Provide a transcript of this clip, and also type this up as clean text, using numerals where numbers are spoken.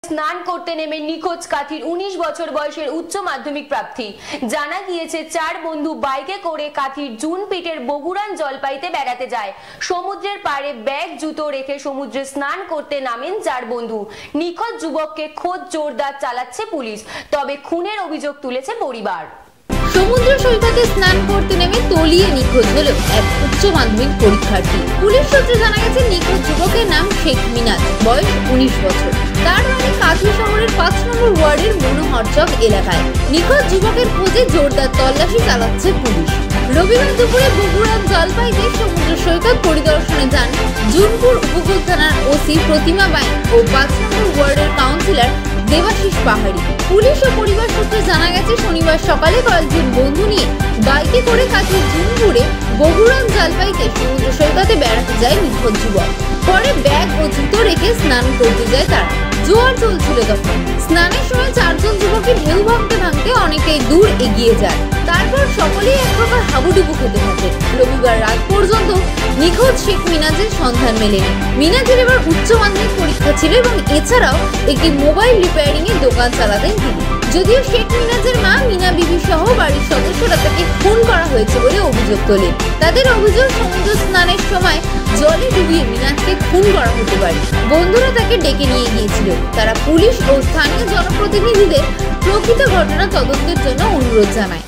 স্নান করতে নেমে নিখোঁজ কাথির 19 বছর বয়সের উচ্চ মাধ্যমিক প্রার্থী। জানা গিয়েছে 4 বন্ধু বাইকে করে কাথির জুনপিটের বগুড়ান জলপাইতে বেড়াতে যায়। সমুদ্রের পাড়ে ব্যাগ জুতো রেখে সমুদ্রে স্নান করতে নামেন 4 বন্ধু। নিখোঁজ যুবককে খোঁজ জোরদার চালাচ্ছে পুলিশ, তবে খুনের অভিযোগ তুলেছে পরিবার। সমুদ্র সৈকতে স্নান করতে নেমে তলিয়ে নিখোঁজ হলো এক উচ্চ মাধ্যমিক পরীক্ষার্থী। পুলিশ সূত্রে জানা গেছে নিখোঁজ যুবকের নাম শেখ মিনাজ, বয়স 19 বছর। তার বাড়ি কাথি শহরের 5 নম্বর ওয়ার্ডের মনোহরচক এলাকায়। নিখোঁজ যুবকের খোঁজে জোরদার তল্লাশি চালাচ্ছে পুলিশ। রবিবার দুপুরে বগুড়ার জলপাইতে সমুদ্র সৈকত পরিদর্শনে যান জুনপুর উপকূল থানার ওসি প্রতিমা বাইন ও 5 নম্বর ওয়ার্ডের কাউন্সিলর দেবাশিস পাহাড়ি। পুলিশ ও পরিবার সূত্রে জানা গেছে শনিবার সকালে কয়েকজন বন্ধু নিয়ে বাইকে করে কাথির জুনপুরে বগুড়ান জলপাইতে সমুদ্র সৈকতে বেড়াতে যায় নিখোঁজ যুবক। পরে ব্যাগ ও জুতো রেখে স্নান করতে যায় তারা। জোয়ার চলছিল তখন। স্নানের সময় 4 জন যুবককে ঢেউ ভাঙতে ভাঙতে অনেকেই দূর এগিয়ে যায়। তারপর সকলেই এক প্রকার হাবুডুবু খেতে থাকে। রবিবার রাত পর্যন্ত নিখোঁজ শেখ মিনাজের সন্ধান মেলেনি। মিনাজের এবার উচ্চ মাধ্যমিক পরীক্ষা ছিল এবং এছাড়াও একটি মোবাইল রিপেয়ারিং এর দোকান চালাতেন তিনি। যদিও শেখ মিনাজের মা মিনা বিবি সহ বাড়ির সদস্যরা তাকে খুন করা হয়েছে বলে অভিযোগ তোলেন। তাদের অভিযোগ সমুদ্র স্নানের সময় জলে ডুবিয়ে মিনাজকে খুন করা হতে পারে। বন্ধুরা তাকে ডেকে নিয়ে গিয়েছিল। তারা পুলিশ ও স্থানীয় জনপ্রতিনিধিদের প্রকৃত ঘটনা তদন্তের জন্য অনুরোধ জানায়।